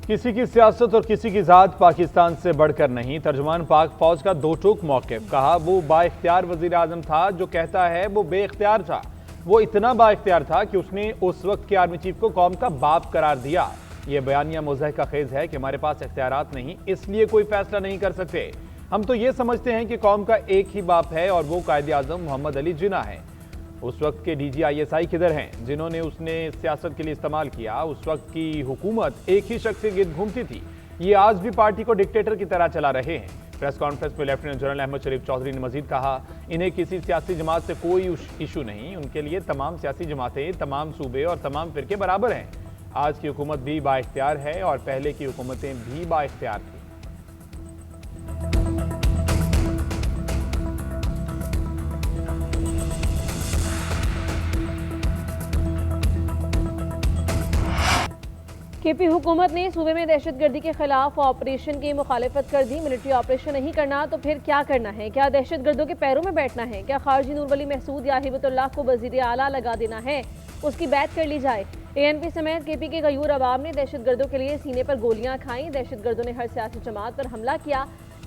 किसी की सियासत और किसी की जात पाकिस्तान से बढ़कर नहीं। तर्जुमान पाक फौज का दो टूक मौक़िफ़। कहा वो बाइख्तियार वज़ीर आज़म था जो कहता है वो बेइख्तियार था। वो इतना बाइख्तियार था कि उसने उस वक्त के आर्मी चीफ को कौम का बाप करार दिया। ये बयानिया मुज़हिका खेज़ है कि हमारे पास इख्तियारात नहीं, इसलिए कोई फैसला नहीं कर सकते। हम तो ये समझते हैं कि कौम का एक ही बाप है और वो कायदे आज़म मोहम्मद अली जिन्ना है। उस वक्त के DGISI किधर हैं जिन्होंने उसने सियासत के लिए इस्तेमाल किया। उस वक्त की हुकूमत एक ही शख्स के गिर्द घूमती थी। ये आज भी पार्टी को डिक्टेटर की तरह चला रहे हैं। प्रेस कॉन्फ्रेंस में लेफ्टिनेंट जनरल अहमद शरीफ चौधरी ने मजीद कहा, इन्हें किसी सियासी जमात से कोई इशू नहीं। उनके लिए तमाम सियासी जमातें, तमाम सूबे और तमाम फिरके बराबर हैं। आज की हुकूमत भी बाइख्तियार है और पहले की हुकूमतें भी बाइख्तियार थी। KP हुकूमत ने सूबे में दहशतगर्दी के खिलाफ ऑपरेशन की मुखालिफत कर दी। मिलिट्री ऑपरेशन नहीं करना तो फिर क्या करना है? क्या दहशतगर्दों के पैरों में बैठना है? क्या खारजी नूर वली महसूद या हिबतुल्लाह को वज़ीर आला लगा देना है? उसकी बैत कर ली जाए। ANP समेत KP के गयूर अवाम ने दहशतगर्दों के लिए सीने पर गोलियां खाई। दहशतगर्दों ने हर सियासी जमात पर हमला किया।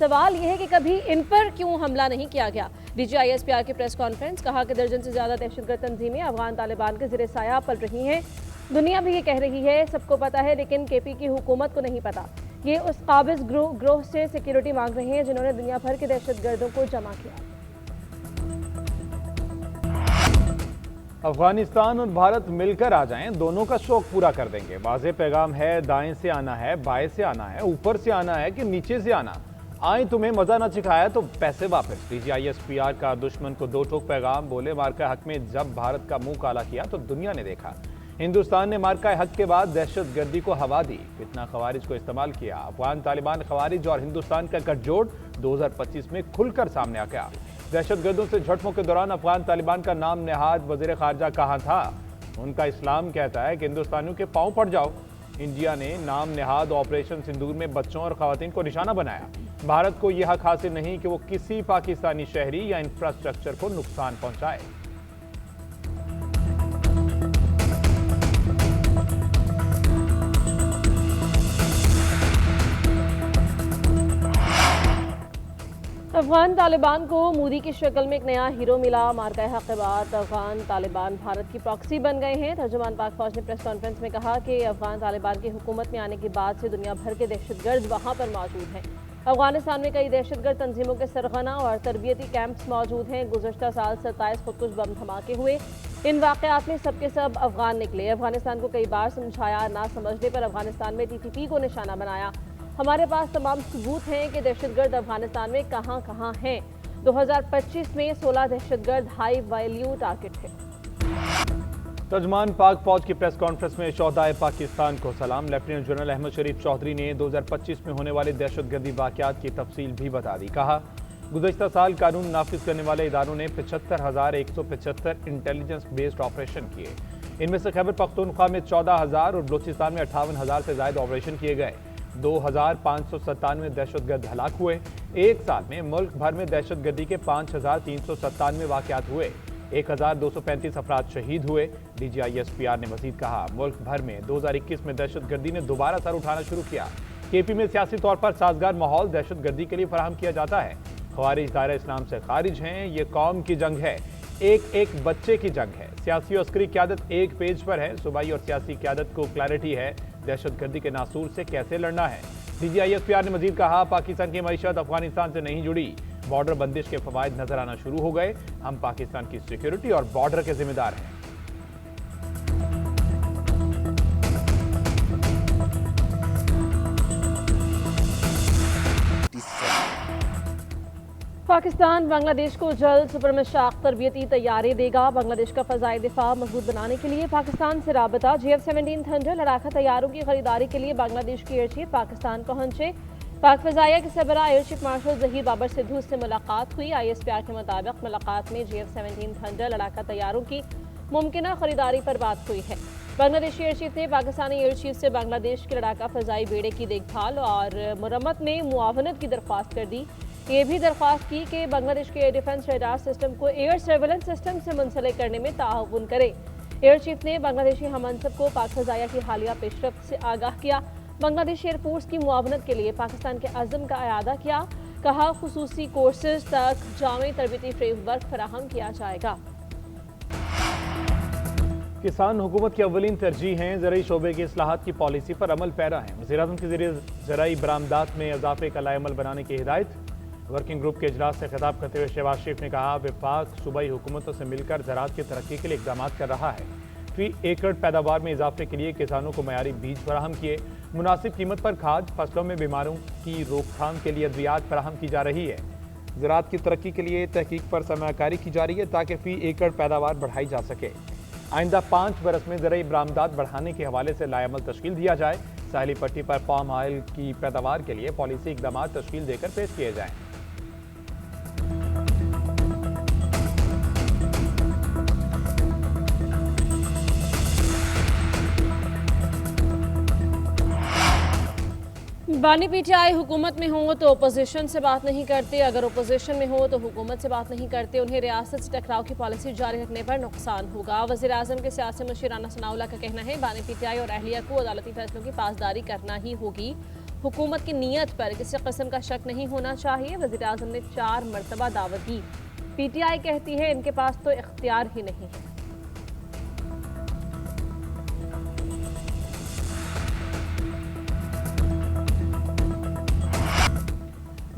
सवाल यह है कि कभी इन पर क्यों हमला नहीं किया गया? DGISPR की प्रेस कॉन्फ्रेंस। कहा कि दर्जन से ज्यादा दहशतगर्द तंजीमें अफगान तालिबान के ज़ेरे साया पल रही हैं। दुनिया भी ये कह रही है, सबको पता है, लेकिन KP की हुकूमत को नहीं पता। ये उस काबिज ग्रोह से सिक्योरिटी मांग रहे हैं जिन्होंने दुनिया भर के दहशतगर्दों को जमा किया। अफगानिस्तान और भारत मिलकर आ जाएं, दोनों का शौक पूरा कर देंगे। वाज़ेह पैगाम है, दाएं से आना है, बाएं से आना है, ऊपर से आना है कि नीचे से आना। आए तुम्हें मजा ना सिखाया तो पैसे वापस। DGISPR का दुश्मन को दो टोक पैगाम। बोले मार्का हक में जब भारत का मुंह काला किया तो दुनिया ने देखा। हिंदुस्तान ने मार्का हक के बाद दहशतगर्दी को हवा दी, फितना खवारिज को इस्तेमाल किया। अफगान तालिबान खवारिज और हिंदुस्तान का गठजोड़ 2025 में खुलकर सामने आ गया। दहशतगर्दों से झड़पों के दौरान अफगान तालिबान का नाम नेहाद वज़ीर खारजा कहाँ था? उनका इस्लाम कहता है कि हिंदुस्तानियों के पांव पड़ जाओ। इंडिया ने नाम नेहाद ऑपरेशन सिंदूर में बच्चों और खवातीन को निशाना बनाया। भारत को यह हक हासिल नहीं कि वो किसी पाकिस्तानी शहरी या इंफ्रास्ट्रक्चर को नुकसान पहुंचाए। अफगान तालिबान को मोदी की शक्ल में एक नया हीरो मिला। मार्का हक के बाद अफगान तालिबान भारत की प्रॉक्सी बन गए हैं। तर्जुमान पाक फौज ने प्रेस कॉन्फ्रेंस में कहा कि अफगान तालिबान की हुकूमत में आने के बाद से दुनिया भर के दहशतगर्द वहां पर मौजूद हैं। अफगानिस्तान में कई दहशतगर्द तंजीमों के सरगना और तरबियती कैंप्स मौजूद हैं। गुज़श्ता साल 27 खुदकुश बम धमाके हुए। इन वाक़यात में सबके सब अफगान निकले। अफगानिस्तान को कई बार समझाया, ना समझने पर अफगानिस्तान में TTP को निशाना बनाया। हमारे पास तमाम सबूत हैं कि दहशतगर्द अफगानिस्तान में कहां कहां हैं। 2025 में 16 दहशतगर्द हाई वैल्यू टारगेट थे। तर्जुमान पाक फौज की प्रेस कॉन्फ्रेंस में शोहदाए पाकिस्तान को सलाम। लेफ्टिनेंट जनरल अहमद शरीफ चौधरी ने 2025 में होने वाले दहशतगर्दी वाक़यात की तफसील भी बता दी। कहा, गुज़श्ता साल कानून नाफिज करने वाले इदारों ने 75,175 इंटेलिजेंस बेस्ड ऑपरेशन किए। इनमें से खैबर पख्तूनख्वा में 14,000 और बलूचिस्तान में 58,000 से ज़ायद ऑपरेशन किए गए। 2,597 दहशतगर्द हलाक हुए। एक साल में मुल्क भर में दहशतगर्दी के 5,397 वाक़यात हुए। 1,235 अफराद शहीद हुए। DGISPR ने मजीद कहा, मुल्क भर में 2021 में दहशतगर्दी ने दोबारा सर उठाना शुरू किया। KP में सियासी तौर पर साजगार माहौल दहशतगर्दी के लिए फराहम किया जाता है। खवारिज दायरा इस्लाम से खारिज हैं। ये कौम की जंग है, एक एक बच्चे की जंग है। सियासी और अस्करी क़यादत एक पेज पर है। सूबाई और सियासी क़यादत को क्लैरिटी है दहशतगर्दी के नासूर से कैसे लड़ना है। DGISPR ने मजीद कहा, पाकिस्तान की मईशत अफगानिस्तान से नहीं जुड़ी। बॉर्डर बंदिश के फवायद नजर आना शुरू हो गए। हम पाकिस्तान की सिक्योरिटी और बॉर्डर के जिम्मेदार हैं। पाकिस्तान बांग्लादेश को जल्द सुपर मशाक तरबियती तैयारी देगा। बांग्लादेश का फ़ज़ाई दिफा मजबूत बनाने के लिए पाकिस्तान से राबता। GF-17 थंडर लड़ाका तैयारों की खरीदारी के लिए बांग्लादेश की एयर चीफ पाकिस्तान पहुंचे। पाक फ़ज़ाइया के सरबरा air chief marshal Zaheer Babar Sidhu से मुलाकात हुई। ISPR के मुताबिक मुलाकात में GF-17 थंडर लड़ाका तैयारों की मुमकिना खरीदारी पर बात हुई है। बांग्लादेशी एयर चीफ ने पाकिस्तानी एयर चीफ से बांग्लादेश के लड़ाका फ़ज़ाई बेड़े की देखभाल और मुरम्मत में मुआवनत की दरख्वास्त कर दी। ये भी दरख्वास्त की कि बांग्लादेश के एयर डिफेंस रडार सिस्टम को एयर सर्वेलेंस सिस्टम से मुंसलिक करने में ताउन करे। एयर चीफ ने बांग्लादेशी हमअनसब को पाक फ़ज़ाइया की हालिया पेशरफ्त से आगाह किया। बांग्लादेश एयरफोर्स की मुआवनत के लिए पाकिस्तान के अज़म का अयादा किया। कहा खुसूसी कोर्सेज तक जामी तरबीती फ्रेमवर्क फराहम किया जाएगा। किसान हुकूमत की अव्वलीन तरजीह हैं, ज़राई शोबे की इस्लाहात की पॉलिसी पर अमल पैरा है। वज़ीर-ए-आज़म के ज़रिए ज़राई बरामदात में इजाफे का लाएमल बनाने की हिदायत। वर्किंग ग्रुप के इजलास से खिताब करते हुए शहबाज शरीफ ने कहा, विफाक सूबाई हुकूमतों से मिलकर ज़राअत की तरक्की के लिए इक़दाम कर रहा है। फी एकड़ पैदावार में इजाफे के लिए किसानों को मयारी बीज फराहम किए, मुनासिब कीमत पर खाद, फसलों में बीमारों की रोकथाम के लिए अद्वियात फराहम की जा रही है। ज़राअत की तरक्की के लिए तहकीक पर सरमायाकारी की जा रही है ताकि फी एकड़ पैदावार बढ़ाई जा सके। आइंदा 5 बरस में ज़राई बरामदात बढ़ाने के हवाले से लाएमल तश्कील दिया जाए। साहिली पट्टी पर पाम ऑयल की पैदावार के लिए पॉलिसी इक़दाम तश्कील देकर पेश किए जाएँ। बानी पीटीआई हुकूमत में हो तो अपोजिशन से बात नहीं करते, अगर अपोजिशन में हो तो हुकूमत से बात नहीं करते। उन्हें रियासत से टकराव की पॉलिसी जारी रखने पर नुकसान होगा। वज़ीर आज़म के सियासी मशीर राना सनाउल्लाह का कहना है, बानी पीटीआई और अहलिया को अदालती फैसलों की पासदारी करना ही होगी। हुकूमत की नीयत पर किसी किस्म का शक नहीं होना चाहिए। वज़ीर आज़म ने 4 मरतबा दावत दी। पीटीआई कहती है इनके पास तो इख्तियार ही नहीं है।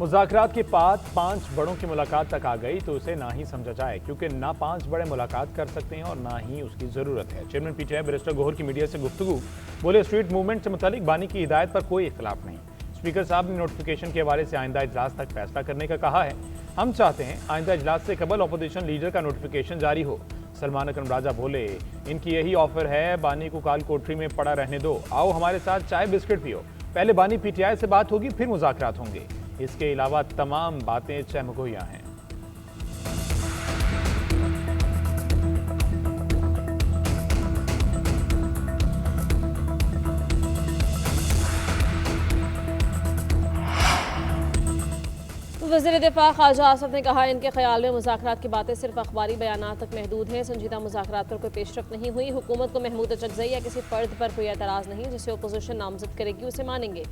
मुज़ाकरात की बात 5 बड़ों की मुलाकात तक आ गई तो उसे ना ही समझा जाए, क्योंकि ना 5 बड़े मुलाकात कर सकते हैं और ना ही उसकी ज़रूरत है। चेयरमैन पीटीआई बैरिस्टर गौहर की मीडिया से गुफ्तगू। बोले, स्ट्रीट मूवमेंट से मुतालिक बानी की हिदायत पर कोई इख्तिलाफ नहीं। स्पीकर साहब ने नोटिफिकेशन के हवाले से आइंदा इजलास तक फैसला करने का कहा है। हम चाहते हैं आइंदा इजलास से कबल अपोजिशन लीडर का नोटिफिकेशन जारी हो। सलमान अकरम राजा बोले, इनकी यही ऑफर है, बानी को काल कोठरी में पड़ा रहने दो, आओ हमारे साथ चाय बिस्किट पियो। पहले बानी पीटीआई से बात होगी, फिर मुज़ाकरात होंगे। इसके अलावा तमाम बातें चहमगोइयां हैं। वज़ीर दिफा ख्वाजा आसफ ने कहा, इनके ख्याल में मुज़ाकरात की बातें सिर्फ अखबारी बयानात तक महदूद हैं। संजीदा मुज़ाकरात पर कोई पेशरफ नहीं हुई। हुकूमत को महमूद अचकज़ई या किसी फ़र्द पर कोई एतराज़ नहीं, जिसे अपोजिशन नामजद करेगी उसे मानेंगे।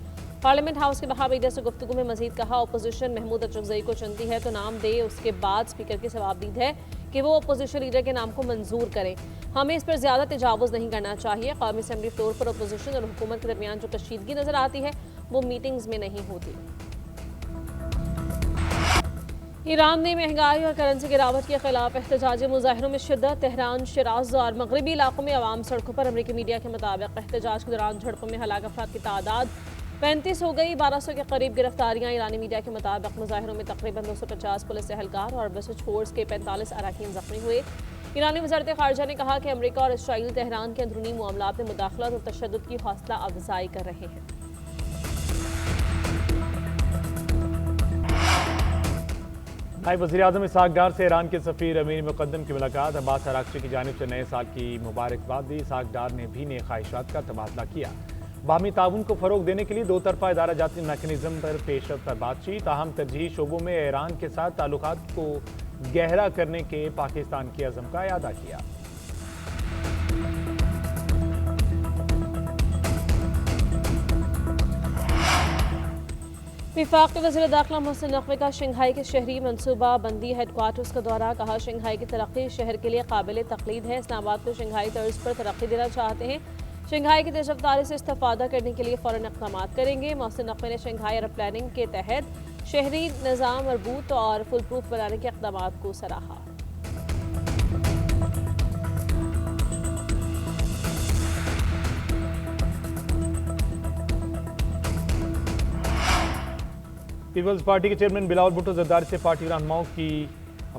पार्लियामेंट हाउस के बाहर मीडिया से गुफ्तगू में मजीद कहा, अपोजिशन महमूद अचकज़ई को चुनती है तो नाम दे, उसके बाद स्पीकर की सवाबदीद है कि वो अपोजिशन लीडर के नाम को मंजूर करें। हमें इस पर ज़्यादा तजावुज़ नहीं करना चाहिए। कौमी असम्बली फ्लोर पर अपोजिशन और हुकूमत के दरमियान जो कशीदगी नज़र आती है वो मीटिंग्स में नहीं होती। ईरान ने महंगाई और करेंसी गिरावट के खिलाफ एहतजाजी मुजाहरों में शिद्दत। तेहरान, शिराज और मगरबी इलाकों में आवाम सड़कों पर। अमरीकी मीडिया के मुताबिक एहतजाज के दौरान झड़पों में हलाक अफराद की तादाद 35 हो गई। 1200 के करीब गिरफ्तारियां। ईरानी मीडिया के मुताबिक मुजाहरों में तकरीबन 250 पुलिस एहलकार और बसूच फोर्स के 45 अरकान जख्मी हुए। ईरानी वज़ारत ख़ारजा ने कहा कि अमरीका और इसराइल तेहरान के अंदरूनी मामलात में मुदाखलत और तशद्दुद की हौसला अफजाई कर रहे हैं। नायब वज़ीर-ए-आज़म इसहाक डार से ईरान के सफ़ीर अमीर मुक़द्दम की मुलाकात। अब्बास अराग़ची की जानिब से नए साल की मुबारकबाद दी। इसहाक डार ने भी नए ख्वाहिशात का तबादला किया। बाहमी ताउन को फ़रोग़ देने के लिए 2 तरफ़ा इदारा जाती मैकेनिज़्म पर पेशरफ़ पर बातचीत। अहम तरजीही शोबों में ईरान के साथ ताल्लुकात को गहरा करने के पाकिस्तान के अज़म का इयादा किया। वफाक़ी वज़ीर दाखिला मोहसिन नकवी का शंघाई के शहरी मनसूबा बंदी हेडक्वार्टर्स का दौरा। कहा, शंघाई की तरक्की शहर के लिए काबिल तक़लीद है। इस्लामाबाद को शंघाई तर्ज पर तरक्की देना चाहते हैं। शंघाई की तेज़रफ़्तारी से इस्तिफ़ादा करने के लिए फ़ौरन इक़दाम करेंगे। मोहसिन नकवी ने शंघाई अर्ब प्लानिंग के तहत शहरी निज़ाम मरबूत और फुल प्रूफ बनाने के इक़दाम को सराहा। पीपल्स पार्टी के चेयरमैन बिलावल भुट्टो ज़रदारी से पार्टी रहनुमाओं की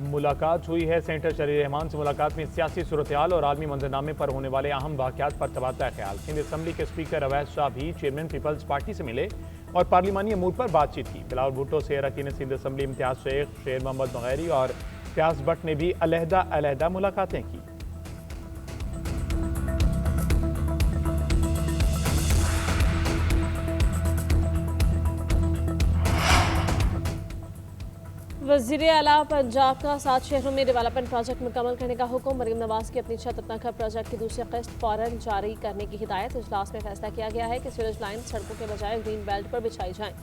मुलाकात हुई है। सेनेटर शरीर रहमान से मुलाकात में सियासी सूरत-ए-हाल और आलमी मंजरनामे पर होने वाले अहम वाक़यात पर तबादला ख्याल। सिंध असम्बली के स्पीकर अवैध शाह भी चेयरमैन पीपल्स पार्टी से मिले और पार्लिमानी अमूर पर बातचीत की। बिलावल भुट्टो से अरकान सिंध असम्बली इम्तियाज़ शेख, शेर मोहम्मद बगैरी और फयाज भट्ट ने भी अलहदा मुलाकातें की। वज़ीर आला पंजाब का 7 शहरों में डेवलपमेंट प्रोजेक्ट मुकम्मल करने का हुक्म। मरीम नवाज की अपनी छत अपना घर प्रोजेक्ट की दूसरी किस्त फौरन जारी करने की हिदायत। इजलास में फैसला किया गया है कि सीवरेज लाइन सड़कों के बजाय ग्रीन बेल्ट पर बिछाई जाए।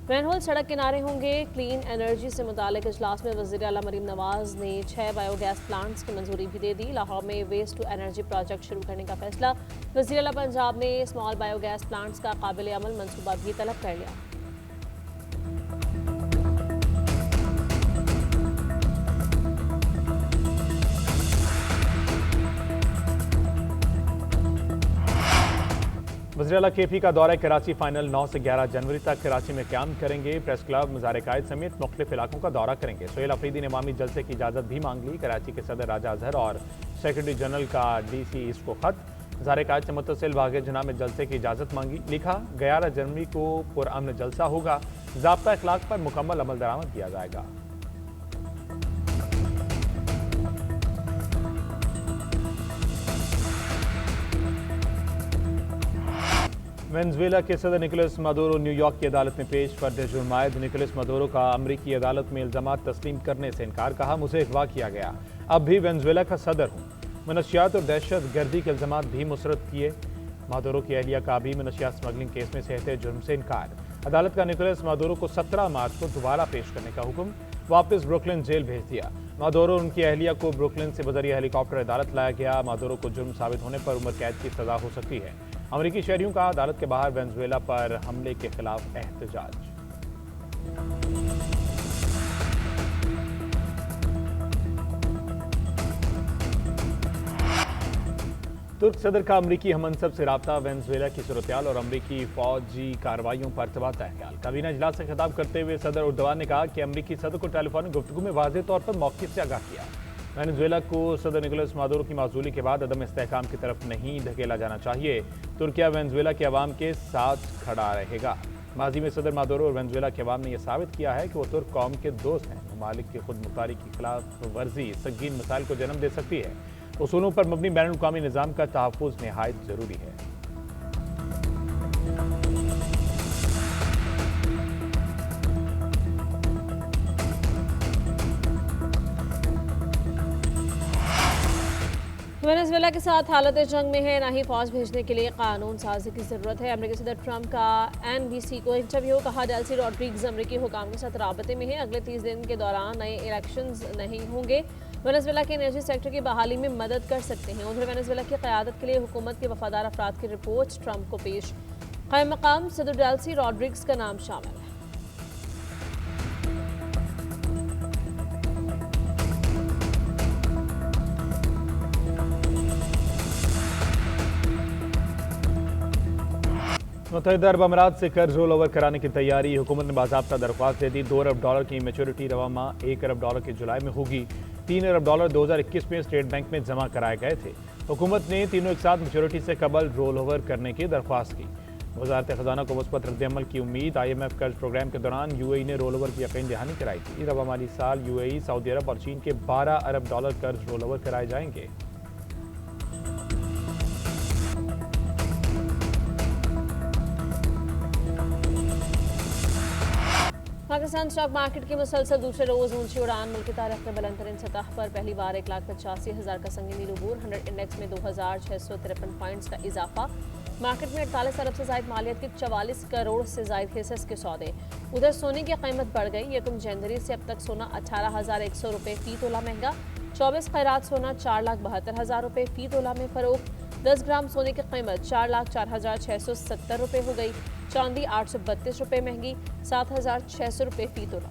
मैनहोल सड़क किनारे होंगे। क्लीन एनर्जी से मुतालिक इजलास में वज़ीर आला मरीम नवाज ने 6 बायोगैस प्लांट्स की मंजूरी भी दे दी। लाहौर में वेस्ट टू एनर्जी प्रोजेक्ट शुरू करने का फैसला। वज़ीर आला पंजाब ने स्मॉल बायोगैस प्लांट्स का काबिल अमल मनसूबा भी तलब कर लिया। वज़ीर आला KP का दौरा कराची फाइनल 9 से 11 जनवरी तक कराची में क़याम करेंगे। प्रेस क्लब, मज़ार-ए-कायद समेत मुख्तलिफ इलाकों का दौरा करेंगे। सोहेल अफरीदी ने अवामी जलसे की इजाज़त भी मांग ली। कराची के सदर राजा अजहर और सेक्रेटरी जनरल का DC ईस्ट को खत। मज़ार-ए-कायद से मुत्तसिल बाग़ जना में जलसे की इजाज़त मांगी। लिखा 11 जनवरी को पुरअमन जलसा होगा। ज़ाब्ता अखलाक पर मुकम्मल अमल दरामद किया जाएगा। वेनेजुएला के सदर निकोलस मादुरो न्यूयॉर्क की अदालत में पेश। फर्द जुर्म आयद निकोलस मादुरो का अमरीकी अदालत में इल्जामात तस्लीम करने से इनकार। कहा, मुझे अगवा किया गया, अब भी वेनेजुएला का सदर हूँ। मनशियात और दहशत गर्दी के इल्जामात भी मुस्तरद किए। मादुरो की अहलिया का भी मनशियात स्मगलिंग केस में सेहते जुर्म से इनकार। अदालत का निकोलस मादुरो को 17 मार्च को दोबारा पेश करने का हुक्म। वापस ब्रुकलिन जेल भेज दिया। मादुरो और उनकी अहलिया को ब्रुकलिन से बजरिया हेलीकॉप्टर अदालत लाया गया। मादुरो को जुर्म साबित होने पर उम्र कैद की सजा हो सकती है। अमरीकी शहरियों का अदालत के बाहर वेनेजुएला पर हमले के खिलाफ एहतजाज। तुर्क सदर का अमरीकी हमनसब से राब्ता। वेनेजुएला की सूरत-ए-हाल और अमरीकी फौजी कार्रवाइयों पर तबादला ख्याल। काबीना इजलास से खिताब करते हुए सदर उर्दवान ने कहा कि अमरीकी सदर को टेलीफोनिक गुफ्तगू में वाज़ेह तौर पर मौके से आगाह किया। वेनेजुएला को सदर निकोलस मादुरो की माजूली के बाद अदम इस्तेहकाम की तरफ नहीं धकेला जाना चाहिए। तुर्किया वेनेजुएला के अवाम के साथ खड़ा रहेगा। माजी में सदर मादुरो और वेनेजुएला के अवाम ने यह साबित किया है कि वो तुर्क कौम के दोस्त हैं। ममालिक की खुद मुख्तारी की खिलाफ वर्जी संगीन मसाइल को जन्म दे सकती है। उसूलों पर मबनी बैनुल अक़वामी निज़ाम का तहफ़्फ़ुज़ निहायत ज़रूरी है। वेनेजुएला के साथ हालत जंग में है, ना ही फौज भेजने के लिए कानून साजी की जरूरत है। अमेरिकी सदर ट्रंप का NBC को इंटरव्यू। कहा, डेल्सी रॉड्रिग्स अमेरिकी हुकाम के साथ राबते में है। अगले 30 दिन के दौरान नए इलेक्शंस नहीं होंगे। वेनेजुएला के एनर्जी सेक्टर की बहाली में मदद कर सकते हैं। उधर वेनेजुएला की क़यादत के लिए हुकूमत के वफादार अफराद की रिपोर्ट ट्रंप को पेश। क़ायम मकाम सदर डेल्सी रॉड्रिग्स का नाम शामिल है। मुत्तहिदा अरब अमारात से कर्ज रोल ओवर कराने की तैयारी। हुकूमत ने बाज़ाब्ता दरख्वास्त दे दी। $2 अरब की मैच्योरिटी रवा माह $1 अरब की जुलाई में होगी। $3 अरब 2021 में स्टेट बैंक में जमा कराए गए थे। हुकूमत ने तीनों एक साथ मैच्योरिटी से कबल रोल ओवर करने की दरख्वास्त की। वज़ारत ख़ज़ाना को मुस्बत रद्द-ए-अमल की उम्मीद। IMF कर्ज प्रोग्राम के दौरान UAE ने रोल ओवर की यकीन दहानी कराई थी। रवा माली साल UAE, सऊदी अरब और चीन के $12 अरब कर्ज रोल ओवर कराए जाएंगे। पाकिस्तान स्टॉक मार्केट की मुसलसल दूसरे रोज ऊंची उड़ान। मुल्क की तारीख में बुलंद तरीन सतह पर पहली बार 1,85,000 का संगीन अबूर। 100 इंडेक्स में 2,653 पॉइंट्स का इजाफा। मार्केट में 48 अरब से जायद मालियत के 44 करोड़ से जायद हिस्सेस के सौदे। उधर सोने की कीमत बढ़ गई। 1 जनवरी से अब तक सोना 18,100 रुपये फी तोला महंगा। 24 खैरात सोना 4,72,000 रुपये फी तोला में फरोख्त। 10 ग्राम सोने की कीमत 4,04,670 रुपये हो गई। चांदी 832 रुपये महंगी 7,600 रुपये फी तोला।